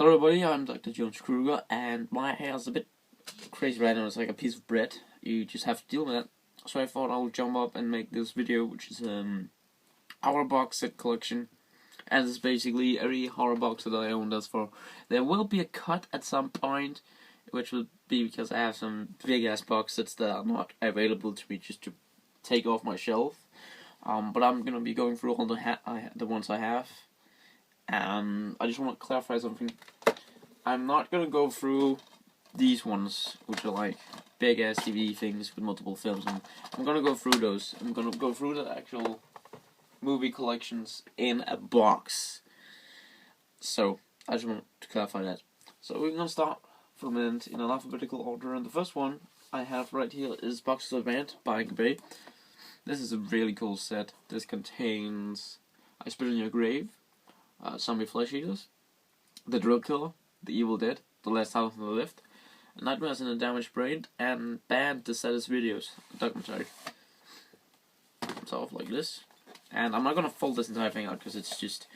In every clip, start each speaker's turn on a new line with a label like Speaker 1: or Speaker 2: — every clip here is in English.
Speaker 1: Hello everybody, I'm Dr. Jones Kruger, and my hair is a bit crazy right now. It's like a piece of bread. You just have to deal with it. So I thought I'll jump up and make this video, which is our box set collection. And it's basically every horror box that I own does for. There will be a cut at some point, which will be because I have some big ass box sets that are not available to me just to take off my shelf. But I'm gonna be going through all the ones I have. I just want to clarify something. I'm not gonna go through these ones, which are like big ass TV things with multiple films. I'm gonna go through those. I'm gonna go through the actual movie collections in a box. So I just want to clarify that. So we're gonna start for a minute in an alphabetical order, and the first one I have right here is Boxes of Band by Angabay. This is a really cool set. This contains I Spit on Your Grave, Zombie Flesh Eaters, The Drill Killer, The Evil Dead, The Last House on the Left, Nightmares in a Damaged Brain, and Band the Saddest Videos, a documentary. Sort of like this. And I'm not gonna fold this entire thing out because it's just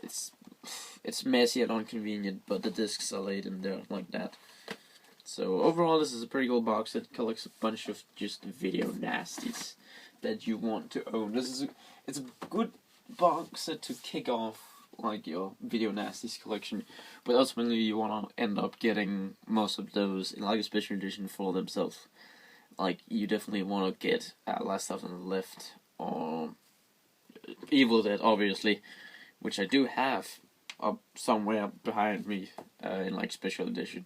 Speaker 1: it's messy and inconvenient, but the discs are laid in there like that. So overall, this is a pretty cool box. It collects a bunch of just video nasties that you want to own. It's a good box set to kick off like your video nasties collection, but ultimately you want to end up getting most of those in like a special edition for themselves. Like you definitely want to get Last House on the Left or Evil Dead, obviously, which I do have up somewhere behind me in like special edition.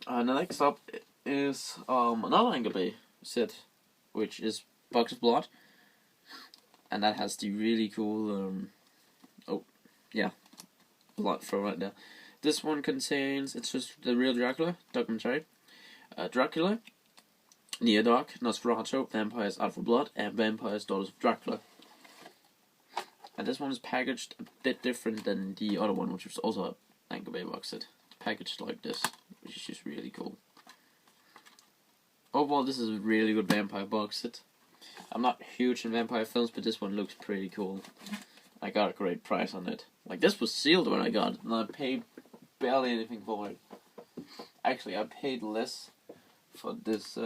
Speaker 1: The next up is another Angabay set, which is Box of Blood, and that has the really cool blood throw right there. This one contains, it's just the real Dracula documentary, Dracula, Near Dark, Nosferatu, Vampires Out for Blood, and Vampires Daughters of Dracula. And this one is packaged a bit different than the other one, which was also an Angabay box set. It's packaged like this, which is just really cool. Overall, this is a really good vampire box set. I'm not huge in vampire films, but this one looks pretty cool. I got a great price on it. Like, this was sealed when I got it, and I paid barely anything for it. Actually, I paid less for this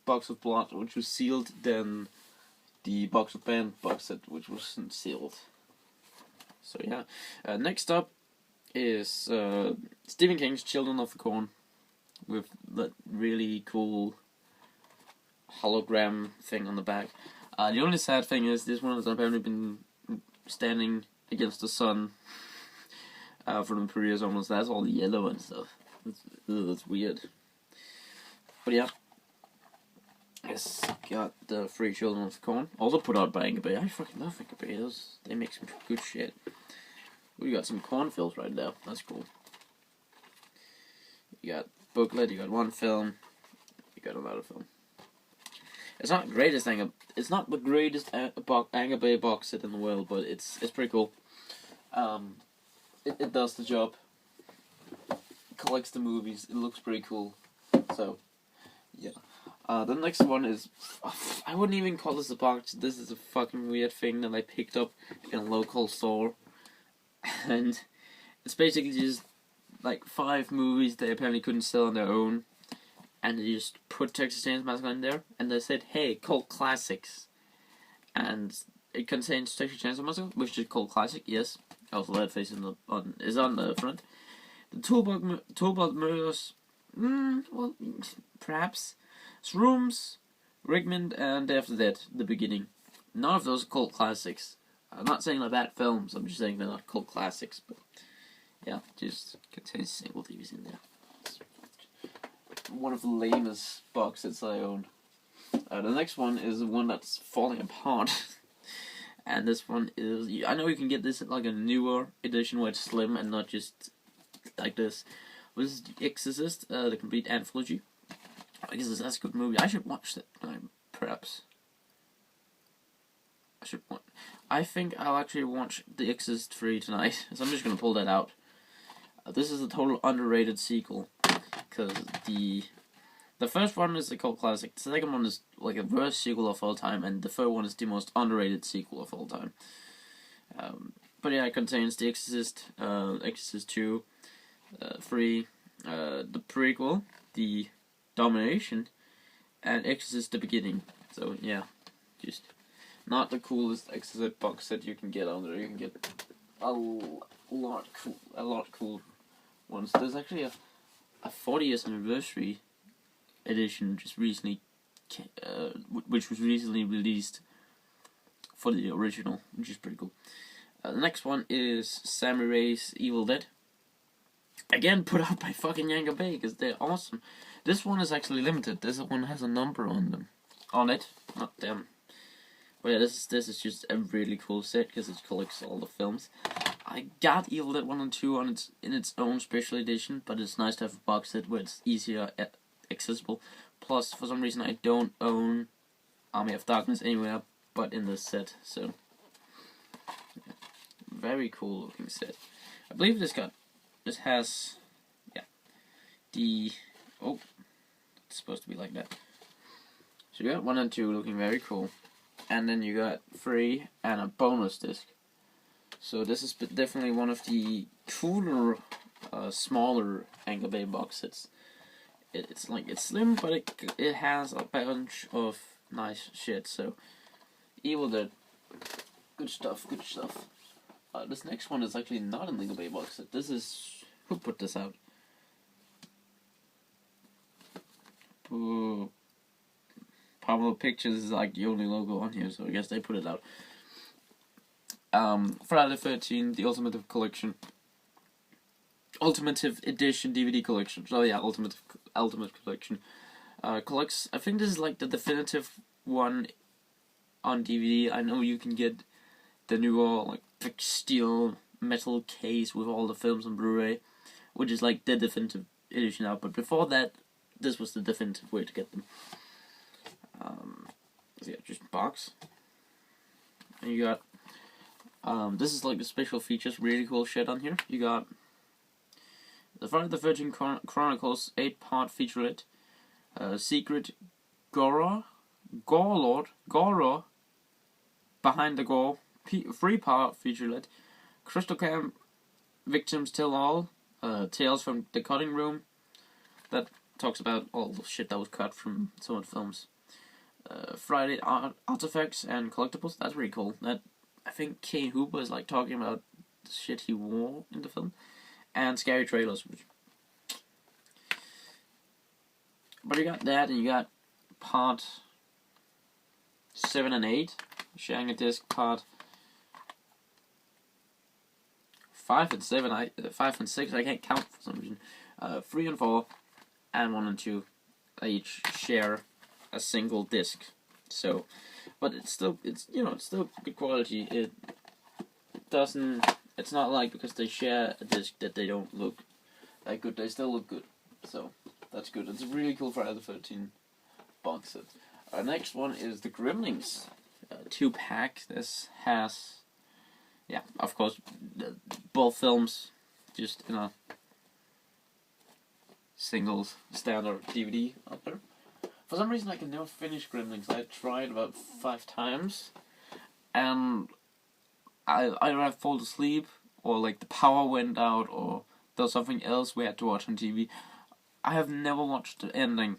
Speaker 1: Box of Blood, which was sealed, than the Box of Band box set, which wasn't sealed. So yeah. Next up is Stephen King's Children of the Corn, with that really cool hologram thing on the back. The only sad thing is this one has apparently been standing against the sun for the previous almost. That's all the yellow and stuff. That's weird. But yeah. Yes, got the Three Children of the Corn. Also put out by Angabay. I fucking love Angabay. They make some good shit. We got some corn films right there. That's cool. You got booklet, you got one film, you got another film. It's not the greatest It's not the greatest Angabay box set in the world, but it's pretty cool. It does the job. It collects the movies. It looks pretty cool. So yeah. The next one is, I wouldn't even call this a box. This is a fucking weird thing that I picked up in a local store, and it's basically just like 5 movies they apparently couldn't sell on their own, and they just put Texas Chainsaw Massacre in there, and they said, "Hey, cult classics," and it contains Texas Chainsaw Massacre, which is cult classic. Yes, also Leatherface is on the front. The Toolbox Murders, well, perhaps. Shrooms, Rigmond, and Day of the Dead, the beginning. None of those are cult classics. I'm not saying they're bad films, I'm just saying they're not cult classics, but yeah, just contains single TVs in there. It's one of the lamest box sets I own. The next one is the one that's falling apart. And this one is, I know you can get this at like a newer edition where it's slim and not just like this. This is The Exorcist, the complete anthology. I guess that's a good movie. I should watch that, perhaps. I think I'll actually watch The Exorcist 3 tonight, so I'm just gonna pull that out. This is a total underrated sequel, because the first one is a cult classic, the second one is like a worst sequel of all time, and the third one is the most underrated sequel of all time. But yeah, it contains The Exorcist, Exorcist 2, 3, the prequel, The Domination, and Exorcist the Beginning. So yeah, just not the coolest Exorcist box set you can get on there. You can get a lot cool ones. There's actually a 40 years anniversary edition just recently, which was recently released for the original, which is pretty cool. The next one is Sam Raimi's Evil Dead. Again, put out by fucking Yango Bay, because they're awesome. This one is actually limited. This one has a number on it, not them. But yeah, this is just a really cool set because it collects all the films. I got Evil Dead 1 and 2 in its own special edition, but it's nice to have a box set where it's easier accessible. Plus, for some reason, I don't own Army of Darkness anywhere but in this set, so yeah. Very cool looking set. I believe this has, yeah, it's supposed to be like that. So you got 1 and 2 looking very cool, and then you got 3 and a bonus disc. So this is definitely one of the cooler, smaller Yango Bay box sets. It's slim, but it has a bunch of nice shit. So Evil Dead, good stuff. This next one is actually not an Yango Bay box set. This is, who put this out? Pablo Pictures is like the only logo on here, so I guess they put it out. Friday the 13th, the Ultimate Collection, Ultimate Edition DVD collection. So yeah, Ultimate Collection. Collects. I think this is like the definitive one on DVD. I know you can get the newer like thick steel metal case with all the films on Blu-ray, which is like the definitive edition out. But before that, this was the definitive way to get them. So yeah, just box. And you got. This is like the special features, really cool shit on here. You got the Friday the 13th Chronicles 8-part featurette, Secret Gore Lord, Behind the Gore 3-part featurette, Crystal Camp Victims Tell All, Tales from the Cutting Room, that talks about all the shit that was cut from some of the films. Friday Artifacts and Collectibles, that's really cool. That, I think Kane Hooper is like talking about the shit he wore in the film, and Scary Trailers. But you got that, and you got part 7 and 8, sharing a disc. Part 5 and 7, 5 and 6, I can't count for some reason. 3 and 4, and 1 and 2, they each share a single disc. So, but it's still good quality. It's not like because they share a disc that they don't look that good. They still look good. So that's good. It's a really cool Friday the 13th box set. Our next one is the Gremlins 2-pack. This has, yeah, of course, both films just in a single standard DVD out there. For some reason, I can never finish Gremlins. I tried about 5 times, and I either fall asleep, or like the power went out, or there was something else we had to watch on TV. I have never watched the ending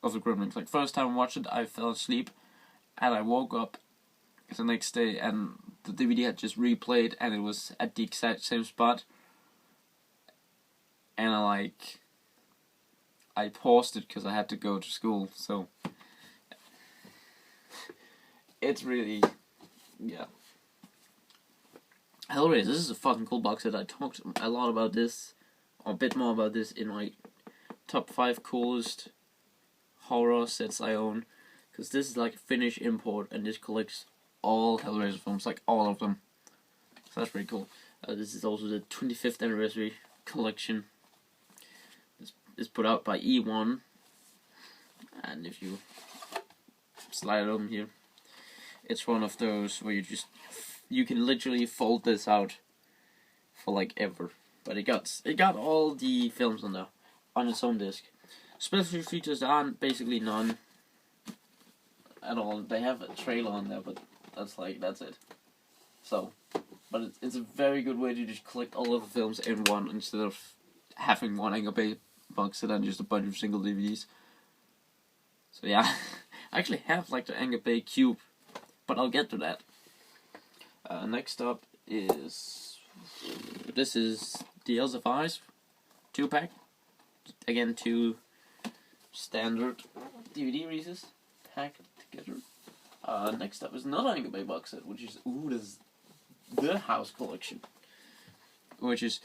Speaker 1: of the Gremlins. Like, first time I watched it, I fell asleep, and I woke up the next day, and the DVD had just replayed, and it was at the exact same spot, and I paused it because I had to go to school, so it's really, yeah. Hellraiser, this is a fucking cool box set. I talked a lot about this, or a bit more about this in my top 5 coolest horror sets I own, because this is like a Finnish import, and this collects all Hellraiser films, like all of them. So that's pretty cool. This is also the 25th anniversary collection. Is put out by E1, and if you slide it over here, it's one of those where you can literally fold this out for like ever. But it got all the films on its own disc. Special features aren't basically none at all. They have a trailer on there, but that's it. So, but it's a very good way to just collect all of the films in one instead of having one Anchor Bay box set and just a bunch of single DVDs. So yeah, I actually have like the Anchor Bay Cube, but I'll get to that. Next up is this is the Hills of Ice 2-pack. Again, 2 standard DVD releases packed together. Next up is another Anchor Bay box set, which is this is the House Collection, which is,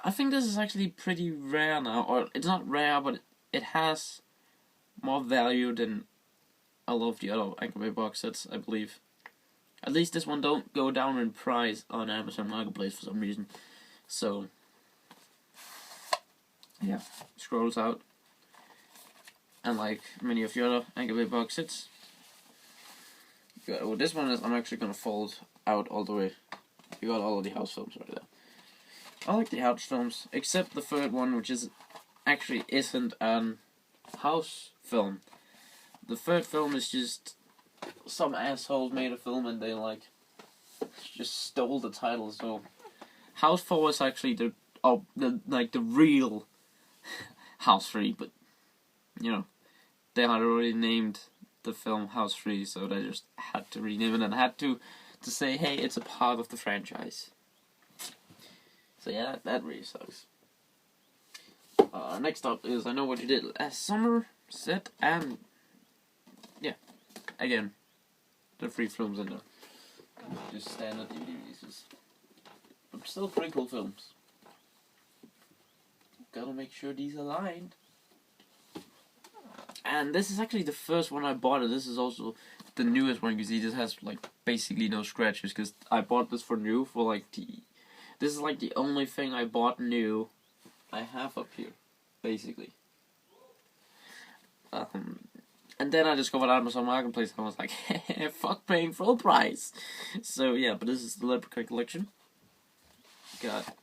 Speaker 1: I think this is actually pretty rare now, or it's not rare, but it has more value than a lot of the other Anchor Bay box sets, I believe. At least this one don't go down in price on Amazon Marketplace for some reason. So yeah, scrolls out, and like many of the other Anchor Bay box sets, this one is, I'm actually gonna fold out all the way. You got all of the house films right there. I like the house films, except the third one, which is actually isn't an house film. The third film is just some asshole made a film and they like just stole the title. So House 4 is actually the real House 3, but you know, they had already named the film House 3, so they just had to rename it and had to say, hey, it's a part of the franchise. So yeah, that really sucks. Next up is I Know What You Did Last Summer set, and yeah, again, the 3 films in there. Just standard DVD releases. But still pretty cool films. Gotta make sure these are lined. And this is actually the first one I bought, and this is also the newest one. You see, this has like basically no scratches, because I bought this for new for like this is like the only thing I bought new I have up here, basically. And then I discovered Amazon Marketplace and I was like, fuck paying full price. So yeah, but this is the Leprechaun collection. Got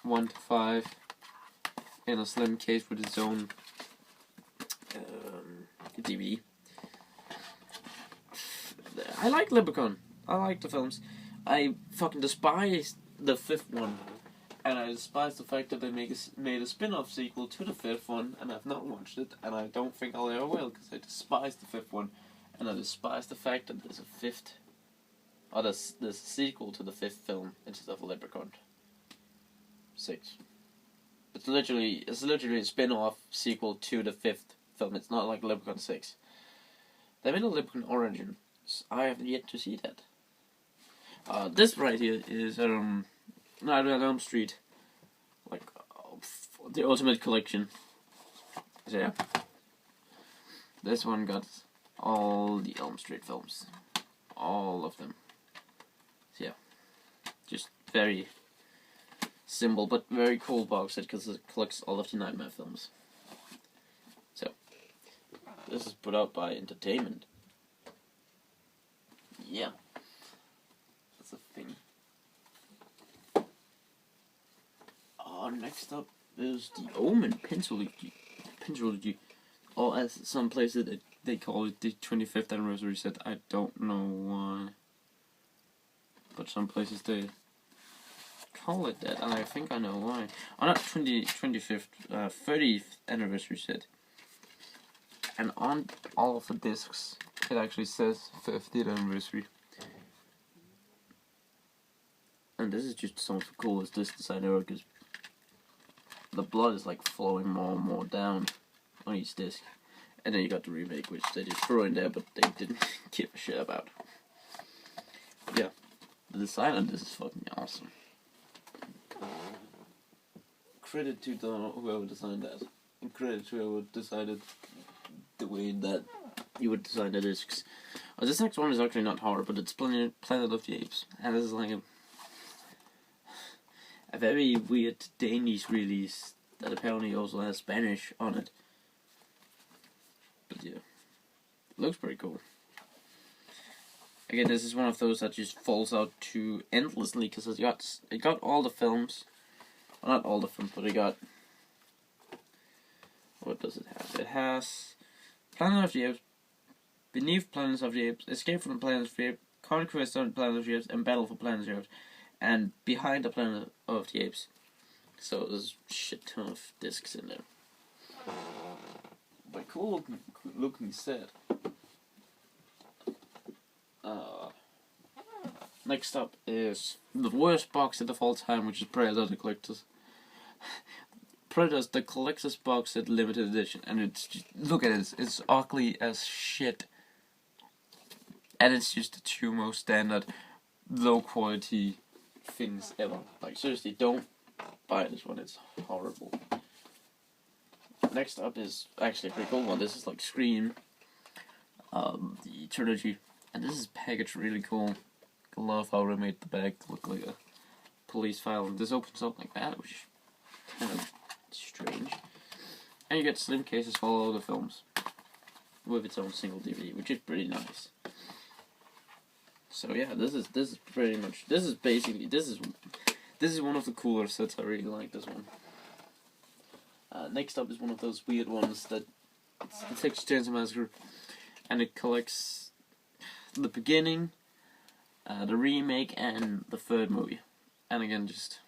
Speaker 1: 1 to 5 in a slim case with its own DVD. I like Leprechaun. I like the films. I fucking despise the 5th one, and I despise the fact that they made a spin-off sequel to the 5th one, and I've not watched it, and I don't think I'll ever will, because I despise the 5th one, and I despise the fact that there's a 5th, or there's a sequel to the 5th film instead of Leprechaun 6. It's literally a spin-off sequel to the 5th film. It's not like Leprechaun 6. They made a Leprechaun Origins. I have yet to see that. This right here is Nightmare on Elm Street, like the Ultimate Collection. So yeah, this one got all the Elm Street films, all of them. So yeah, just very simple but very cool box set because it collects all of the Nightmare films. So this is put out by Entertainment. Yeah, that's a thing. Next up is the Omen Pentalogy, or as some places they call it, the 25th anniversary set. I don't know why, but some places they call it that, and I think I know why. Oh, not 25th, 30th anniversary set. And on all of the discs, it actually says 50th anniversary. And this is just so cool as this design ever, because the blood is like flowing more and more down on each disc. And then you got the remake, which they just threw in there, but they didn't give a shit about. Yeah, the design on this is fucking awesome. Credit to whoever designed that, and credit to whoever decided the way that you would design the discs. This next one is actually not horror, but it's Planet of the Apes, and this is like a very weird Danish release that apparently also has Spanish on it. But yeah, it looks pretty cool. Again, this is one of those that just falls out too endlessly, because it got all the films. Well, not all the films, but it got... What does it have? It has Planet of the Apes Beneath Planet of the Apes, Escape from the Planet of the Apes, Conquest of the Planet of the Apes, and Battle for Planet of the Apes. And Behind the Planet of the Apes. So there's a shit ton of discs in there. But cool looking set. Next up is the worst box set of all time, which is Predator the Collector's. Predator's the Collector's box set limited edition, and it's just, look at it, it's ugly as shit. And it's just the two most standard, low quality things ever. Like seriously, don't buy this one, it's horrible. Next up is actually a pretty cool one. This is like Scream, the trilogy, and this is packaged really cool. I love how they made the bag look like a police file, and this opens up like that, which is kind of strange. And you get slim cases for all the films with its own single DVD, which is pretty nice. So yeah, this is pretty much this is one of the cooler sets. I really like this one. Next up is one of those weird ones that it's the Texas Chainsaw Massacre, and it collects the beginning, the remake, and the third movie. And again, just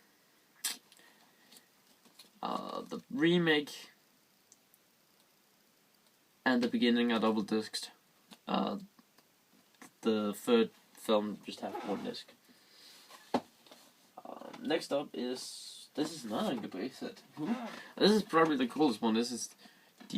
Speaker 1: the remake and the beginning are double disced. The third film just have one disc. Next up is this is not a good base set. This is probably the coolest one. This is